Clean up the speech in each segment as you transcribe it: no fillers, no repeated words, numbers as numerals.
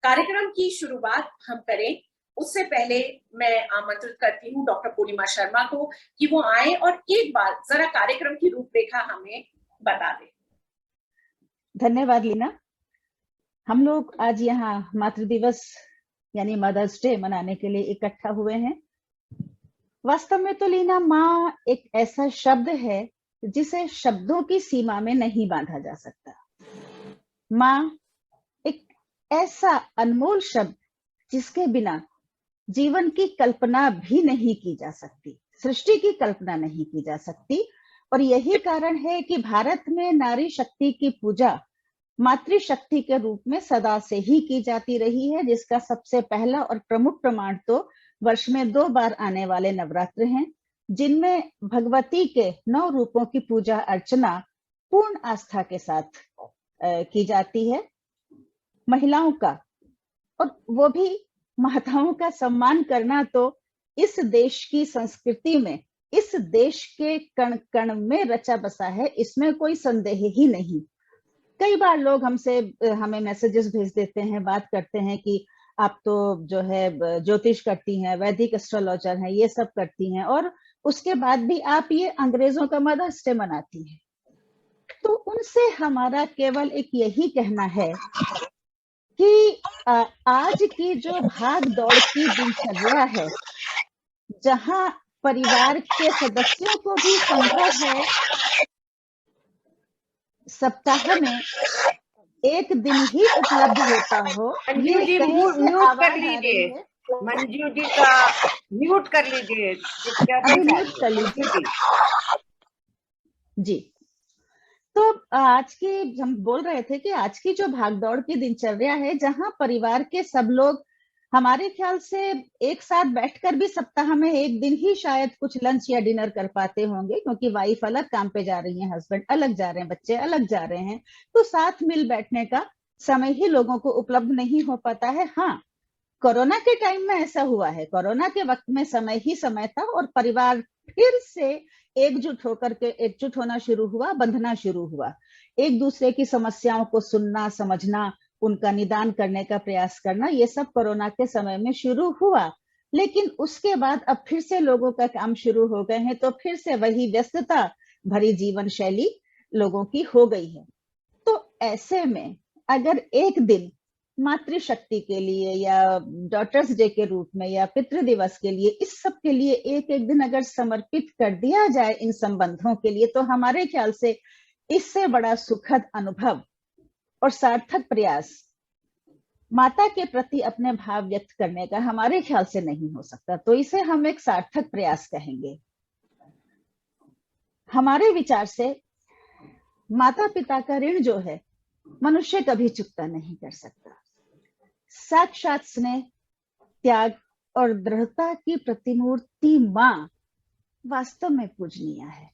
कार्यक्रम की शुरुआत हम करें उससे पहले मैं आमंत्रित करती हूँ डॉक्टर पूर्णिमा शर्मा को कि वो आए और एक बार जरा कार्यक्रम की रूपरेखा हमें बता दें। धन्यवाद लीना। हम लोग आज यहाँ मातृ दिवस यानी मदर्स डे मनाने के लिए इकट्ठा हुए हैं। वास्तव में तो लीना, माँ एक ऐसा शब्द है जिसे शब्दों की सीमा में नहीं बांधा जा सकता। माँ एक ऐसा अनमोल शब्द जिसके बिना जीवन की कल्पना भी नहीं की जा सकती, सृष्टि की कल्पना नहीं की जा सकती। और यही कारण है कि भारत में नारी शक्ति की पूजा मातृशक्ति के रूप में सदा से ही की जाती रही है, जिसका सबसे पहला और प्रमुख प्रमाण तो वर्ष में 2 बार आने वाले नवरात्र हैं, जिनमें भगवती के 9 रूपों की पूजा अर्चना पूर्ण आस्था के साथ की जाती है। महिलाओं का और वो भी माताओं का सम्मान करना तो इस देश की संस्कृति में, इस देश के कण कण में रचा बसा है, इसमें कोई संदेह ही नहीं। कई बार लोग हमें मैसेजेस भेज देते हैं, बात करते हैं कि आप तो जो है ज्योतिष करती हैं, वैदिक एस्ट्रोलॉजर हैं, ये सब करती हैं, और उसके बाद भी आप ये अंग्रेजों का मदर्स डे मनाती हैं। तो उनसे हमारा केवल एक यही कहना है कि आज की जो भाग दौड़ की दिनचर्या है, जहां परिवार के सदस्यों को भी संभव है सप्ताह में एक दिन ही उपलब्ध होता हो, मंजू जी म्यूट कर लीजिए, मंजू जी का म्यूट कर लीजिए, अभी म्यूट कर लीजिए जी। तो आज की हम बोल रहे थे कि आज की जो भागदौड़ की दिनचर्या है, जहां परिवार के सब लोग हमारे ख्याल से एक साथ बैठकर भी सप्ताह में एक दिन ही शायद कुछ लंच या डिनर कर पाते होंगे, क्योंकि वाइफ अलग काम पे जा रही है, हस्बैंड अलग जा रहे हैं, बच्चे अलग जा रहे हैं, तो साथ मिल बैठने का समय ही लोगों को उपलब्ध नहीं हो पाता है। हाँ, कोरोना के टाइम में ऐसा हुआ है, कोरोना के वक्त में समय ही समय था और परिवार फिर से एकजुट होना शुरू हुआ, बंधना शुरू हुआ, एक दूसरे की समस्याओं को सुनना, समझना, उनका निदान करने का प्रयास करना, ये सब कोरोना के समय में शुरू हुआ। लेकिन उसके बाद अब फिर से लोगों का काम शुरू हो गए हैं, तो फिर से वही व्यस्तता भरी जीवन शैली लोगों की हो गई है। तो ऐसे में अगर एक दिन मातृशक्ति के लिए या डॉटर्स डे के रूप में या पितृ दिवस के लिए, इस सब के लिए एक एक दिन अगर समर्पित कर दिया जाए इन संबंधों के लिए, तो हमारे ख्याल से इससे बड़ा सुखद अनुभव और सार्थक प्रयास माता के प्रति अपने भाव व्यक्त करने का हमारे ख्याल से नहीं हो सकता। तो इसे हम एक सार्थक प्रयास कहेंगे। हमारे विचार से माता पिता का ऋण जो है मनुष्य कभी चुकता नहीं कर सकता। साक्षात स्नेह, त्याग और दृढ़ता की प्रतिमूर्ति माँ वास्तव में पूजनीय है।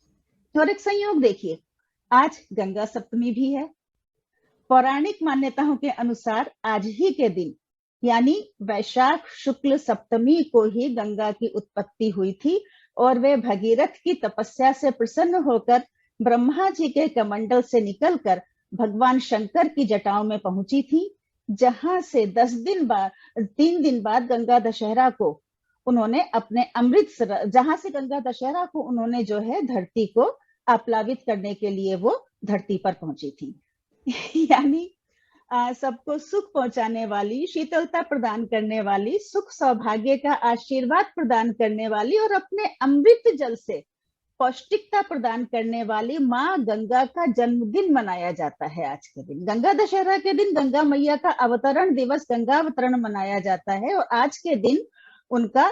और एक संयोग देखिए, आज गंगा सप्तमी भी है। पौराणिक मान्यताओं के अनुसार आज ही के दिन यानी वैशाख शुक्ल सप्तमी को ही गंगा की उत्पत्ति हुई थी और वे भगीरथ की तपस्या से प्रसन्न होकर ब्रह्मा जी के कमंडल से निकलकर भगवान शंकर की जटाओं में पहुंची थी, जहां से 3 दिन बाद गंगा दशहरा को उन्होंने अपने जहां से गंगा दशहरा को उन्होंने जो है धरती को आप्लावित करने के लिए वो धरती पर पहुंची थी। यानी सबको सुख पहुंचाने वाली, शीतलता प्रदान करने वाली, सुख सौभाग्य का आशीर्वाद प्रदान करने वाली और अपने अमृत जल से पौष्टिकता प्रदान करने वाली माँ गंगा का जन्मदिन मनाया जाता है आज के दिन। गंगा दशहरा के दिन गंगा मैया का अवतरण दिवस, गंगा अवतरण मनाया जाता है और आज के दिन उनका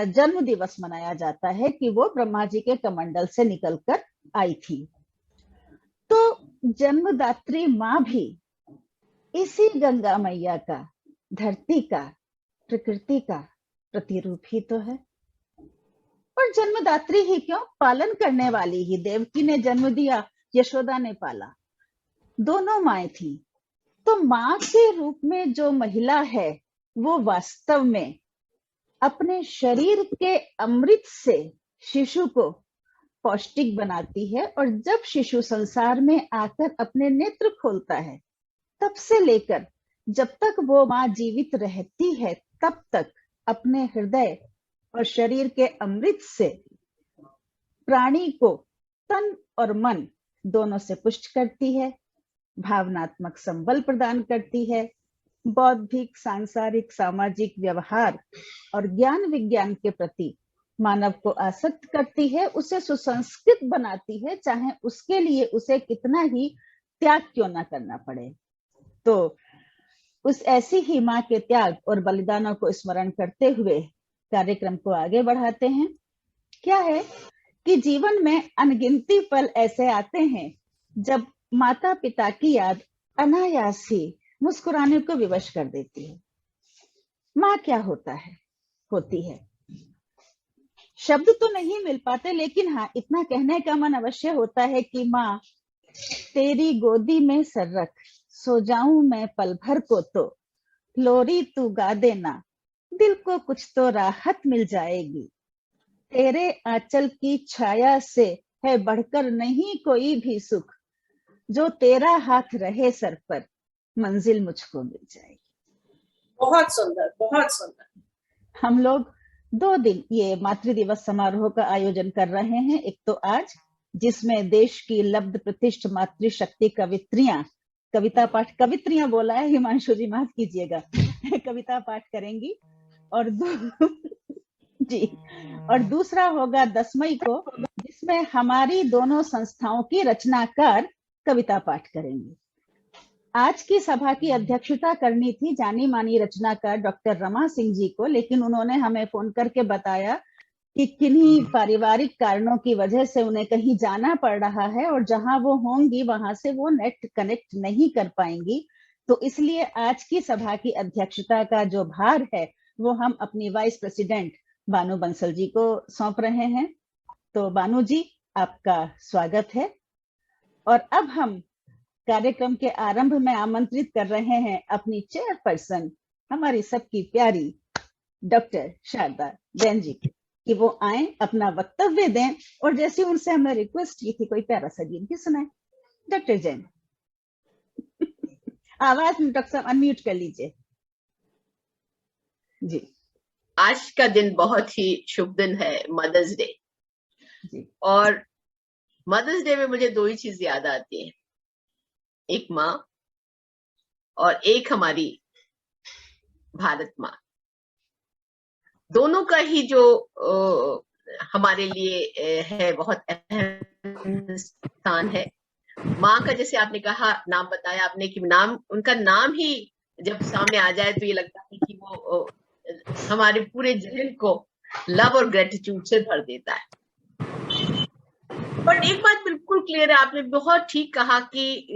जन्म दिवस मनाया जाता है कि वो ब्रह्मा जी के कमंडल से निकलकर आई थी। तो जन्मदात्री माँ भी इसी गंगा मैया का, धरती का, प्रकृति का प्रतिरूप ही तो है। और जन्मदात्री ही क्यों, पालन करने वाली ही। देवकी ने जन्म दिया, यशोदा ने पाला, दोनों माएं थी। तो माँ के रूप में जो महिला है वो वास्तव में अपने शरीर के अमृत से शिशु को पौष्टिक बनाती है, और जब शिशु संसार में आकर अपने नेत्र खोलता है तब से लेकर जब तक वो माँ जीवित रहती है तब तक अपने हृदय और शरीर के अमृत से प्राणी को तन और मन दोनों से पुष्ट करती है, भावनात्मक संबल प्रदान करती है, बौद्धिक, सांसारिक, सामाजिक व्यवहार और ज्ञान विज्ञान के प्रति मानव को आसक्त करती है, उसे सुसंस्कृत बनाती है, चाहे उसके लिए उसे कितना ही त्याग क्यों ना करना पड़े। तो उस ऐसी ही माँ के त्याग और बलिदानों को स्मरण करते हुए कार्यक्रम को आगे बढ़ाते हैं। क्या है कि जीवन में अनगिनती पल ऐसे आते हैं जब माता पिता की याद अनायास ही मुस्कुराने को विवश कर देती है। माँ क्या होती है, शब्द तो नहीं मिल पाते, लेकिन हाँ इतना कहने का मन अवश्य होता है कि माँ तेरी गोदी में सर रख, सो जाऊं मैं पल भर को तो, लोरी तू गा देना, दिल को कुछ तो राहत मिल जाएगी, तेरे आंचल की छाया से है बढ़कर नहीं कोई भी सुख, जो तेरा हाथ रहे सर पर, मंजिल मुझको मिल जाएगी। बहुत सुंदर, बहुत सुंदर। हम लोग 2 दिन ये मातृ दिवस समारोह का आयोजन कर रहे हैं। एक तो आज, जिसमें देश की लब्ध प्रतिष्ठ मातृशक्ति कवित्रियां, कविता पाठ, कवित्रियां बोला है हिमांशु जी, माफ कीजिएगा, कविता पाठ करेंगी। और जी, और दूसरा होगा 10 मई को, जिसमें हमारी दोनों संस्थाओं की रचनाकार कविता पाठ करेंगी। आज की सभा की अध्यक्षता करनी थी जानी मानी रचनाकार डॉक्टर रमा सिंह जी को, लेकिन उन्होंने हमें फोन करके बताया कि किन्हीं पारिवारिक कारणों की वजह से उन्हें कहीं जाना पड़ रहा है, और जहां वो होंगी वहां से वो नेट कनेक्ट नहीं कर पाएंगी। तो इसलिए आज की सभा की अध्यक्षता का जो भार है वो हम अपनी वाइस प्रेसिडेंट बानू बंसल जी को सौंप रहे हैं। तो बानू जी, आपका स्वागत है। और अब हम कार्यक्रम के आरंभ में आमंत्रित कर रहे हैं अपनी चेयरपर्सन, हमारी सबकी प्यारी डॉक्टर शारदा जैन जी कि वो आए, अपना वक्तव्य दें, और जैसे उनसे हमने रिक्वेस्ट की थी कोई प्यारा सा गीत भी सुनाए। डॉक्टर जैन, आवाज में डॉक्टर साहब अनम्यूट कर लीजिए जी। आज का दिन बहुत ही शुभ दिन है, मदर्स डे जी। और मदर्स डे में मुझे 2 ही चीज याद आती है, एक माँ और एक हमारी भारत माँ। दोनों का ही जो हमारे लिए है बहुत अहम स्थान है। माँ का जैसे आपने कहा, नाम बताया आपने कि नाम, उनका नाम ही जब सामने आ जाए तो ये लगता है कि वो हमारे पूरे जहन को लव और ग्रेटिट्यूड से भर देता है। पर एक बात बिल्कुल क्लियर है, आपने बहुत ठीक कहा कि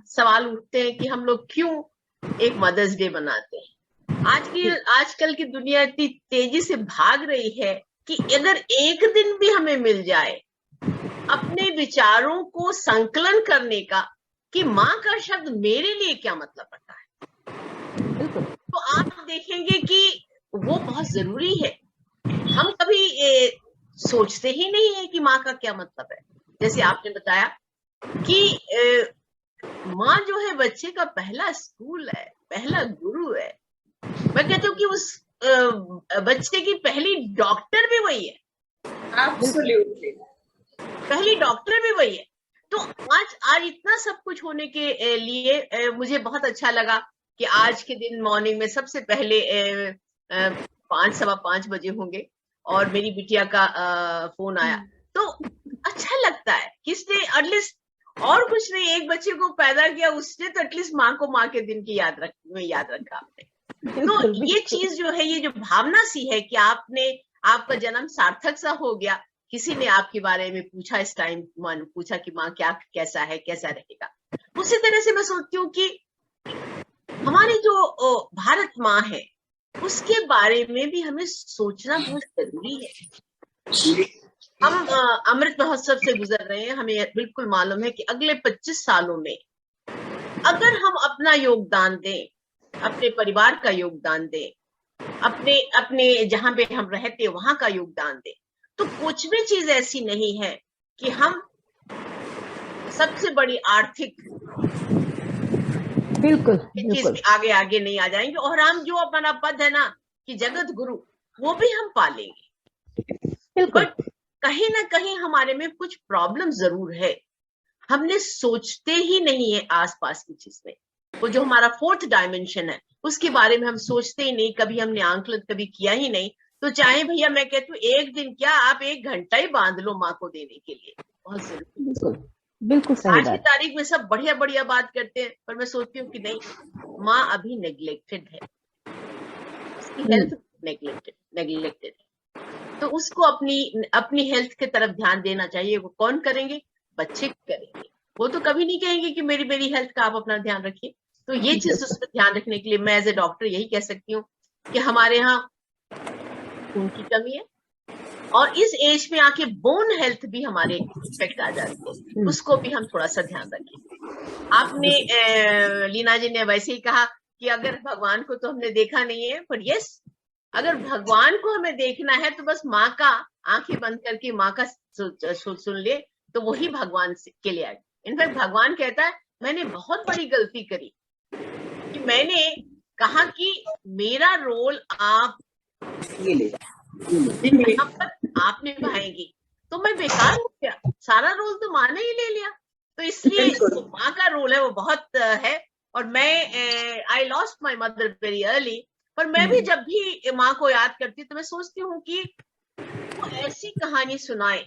सवाल उठते हैं कि हम लोग क्यों एक मदर्स डे मनाते हैं। आजकल की दुनिया इतनी तेजी से भाग रही है कि अगर एक दिन भी हमें मिल जाए अपने विचारों को संकलन करने का कि माँ का शब्द मेरे लिए क्या मतलब रखता है, तो आप देखेंगे कि वो बहुत जरूरी है। हम कभी सोचते ही नहीं है कि माँ का क्या मतलब है। जैसे आपने बताया कि माँ जो है बच्चे का पहला स्कूल है, पहला गुरु है। मैं कहती हूँ कि उस बच्चे की पहली डॉक्टर भी वही है, एब्सोल्युटली पहली डॉक्टर भी वही है। तो आज इतना सब कुछ होने के लिए मुझे बहुत अच्छा लगा कि आज के दिन मॉर्निंग में सबसे पहले 5, सवा 5 बजे होंगे और मेरी बिटिया का फोन आया, तो अच्छा लगता है। किसने एटलीस्ट, और कुछ नहीं, एक बच्चे को पैदा किया उसने, तो एटलीस्ट माँ को माँ के दिन की याद रखा आपने। तो ये चीज जो है, ये जो भावना सी है कि आपका जन्म सार्थक सा हो गया, किसी ने आपके बारे में पूछा, इस टाइम पूछा कि माँ कैसा है, कैसा रहेगा। उसी तरह से मैं सोचती हूँ कि हमारी जो भारत माँ है उसके बारे में भी हमें सोचना बहुत जरूरी है। हम अमृत महोत्सव से गुजर रहे हैं, हमें बिल्कुल मालूम है कि अगले 25 सालों में अगर हम अपना योगदान दें, अपने परिवार का योगदान दें, अपने अपने जहां पे हम रहते वहां का योगदान दें, तो कुछ भी चीज ऐसी नहीं है कि हम सबसे बड़ी आर्थिक बिल्कुल चीज बिल्कुल में आगे आगे नहीं आ जाएंगे, और हम जो अपना पद है ना कि जगत गुरु, वो भी हम पालेंगे। बिल्कुल। बट कहीं ना कहीं हमारे में कुछ प्रॉब्लम जरूर है, हमने सोचते ही नहीं है आसपास की चीज में। वो जो हमारा फोर्थ डायमेंशन है उसके बारे में हम सोचते ही नहीं, कभी हमने आंकलन कभी किया ही नहीं। तो चाहे भैया मैं कहती हूँ एक दिन क्या, आप 1 घंटा ही बांध लो माँ को देने के लिए, बहुत जरूरी। बिल्कुल बिल्कुल सही आज की बात। तारीख में सब बढ़िया बढ़िया बात करते हैं, पर मैं सोचती हूँ कि नहीं, माँ अभी नेग्लेक्टेड है, उसकी हेल्थ नेग्लेक्टेड है, तो उसको अपनी हेल्थ की तरफ ध्यान देना चाहिए। वो कौन करेंगे? बच्चे करेंगे। वो तो कभी नहीं कहेंगे कि मेरी हेल्थ का आप अपना ध्यान रखिए। तो ये चीज उस पर ध्यान रखने के लिए मैं एज ए डॉक्टर यही कह सकती हूँ कि हमारे यहाँ खून की कमी है, और इस एज में आके बोन हेल्थ भी हमारे इफेक्ट आ जाती है, उसको भी हम थोड़ा सा ध्यान रखें। आपने लीना जी ने वैसे ही कहा कि अगर भगवान को तो हमने देखा नहीं है, पर यस, अगर भगवान को हमें देखना है तो बस माँ का आंखें बंद करके माँ का सुन ले, तो वही भगवान के लिए आए। इनफैक्ट भगवान कहता है मैंने बहुत बड़ी गलती करी कि मैंने कहा कि मेरा रोल आप आप निभाएंगी, तो मैं बेकार हो गया, सारा रोल तो माँ ने ही ले लिया। तो इसलिए जो माँ का रोल है वो बहुत है। और मैं I lost my mother very early, पर मैं भी जब भी माँ को याद करती तो मैं सोचती हूँ कि वो ऐसी कहानी सुनाए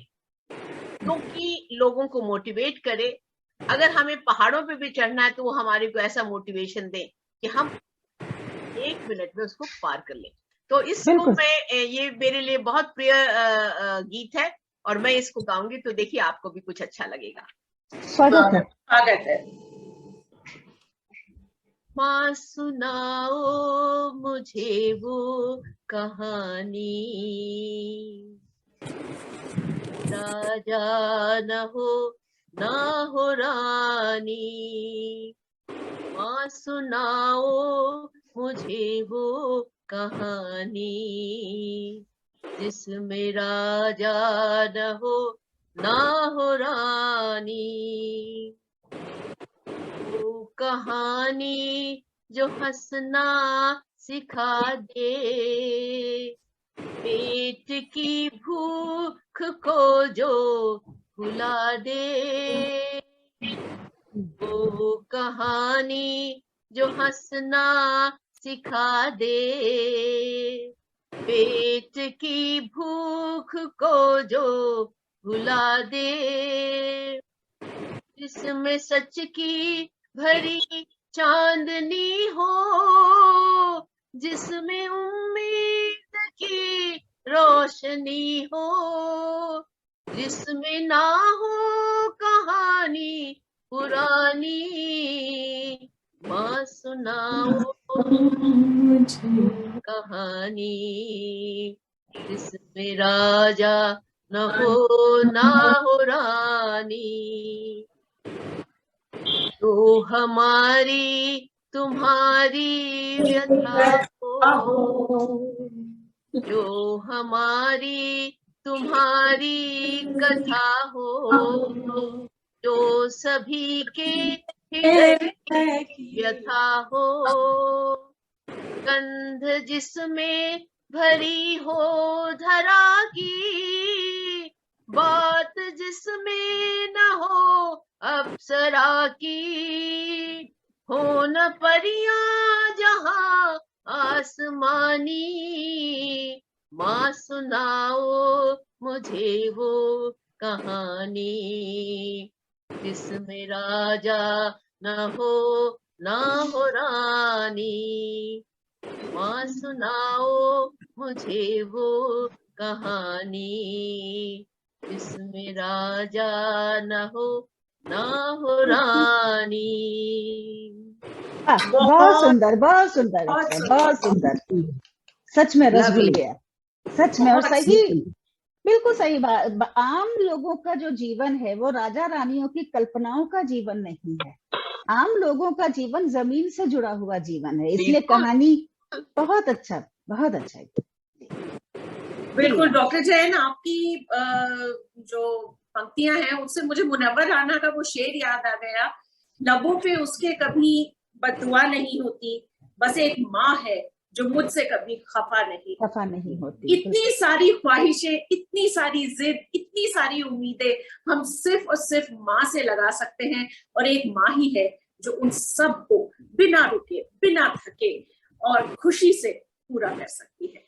जो कि लोगों को मोटिवेट करे। अगर हमें पहाड़ों पे भी चढ़ना है तो वो हमारे को ऐसा मोटिवेशन दे कि हम 1 मिनट में उसको पार कर लें। तो इसको मैं, ये मेरे लिए बहुत प्रिय गीत है और मैं इसको गाऊंगी, तो देखिए आपको भी कुछ अच्छा लगेगा। स्वागत है। स्वागत है। माँ सुनाओ मुझे वो कहानी, राजा न हो रानी। माँ सुनाओ मुझे वो कहानी, जिसमें राजा न हो रानी। वो कहानी जो हंसना सिखा दे, पेट की भूख को जो भुला दे। वो कहानी जो हंसना सिखा दे, पेट की भूख को जो भुला दे। जिसमें सच की भरी चांदनी हो, जिसमें उम्मीद की रोशनी हो, जिसमें ना हो कहानी पुरानी। माँ सुनाओ कहानी, जिसमें राजा न हो रानी। तो हमारी तुम्हारी व्यथा हो, जो हमारी तुम्हारी कथा हो, जो सभी के हृदय की व्यथा हो। गंध जिसमें भरी हो धरा की, बात जिसमें न हो अप्सरा की। हो न परियां जहां आसमानी, माँ सुनाओ मुझे वो कहानी, जिसमें राजा न हो रानी। माँ सुनाओ मुझे वो कहानी, जिसमें राजा न हो रानी। बहुत सुंदर, बहुत सुंदर, बहुत सुंदर। सच में रस घुल गया, सच में। और सही, बिल्कुल सही बात। आम लोगों का जो जीवन है वो राजा रानियों की कल्पनाओं का जीवन नहीं है। आम लोगों का जीवन जमीन से जुड़ा हुआ जीवन है, इसलिए बिल्कुल। कहानी बहुत अच्छा है। बिल्कुल डॉक्टर जैन, आपकी जो पंक्तियां हैं उससे मुझे मुनव्वर राना का वो शेर याद आ गया, लबों पे उसके कभी बददुआ नहीं होती, बस एक माँ है जो मुझसे कभी खफा नहीं होती। इतनी सारी ख्वाहिशें, इतनी सारी जिद, इतनी सारी उम्मीदें हम सिर्फ और सिर्फ माँ से लगा सकते हैं, और एक माँ ही है जो उन सब को बिना रुके, बिना थके और खुशी से पूरा कर सकती है।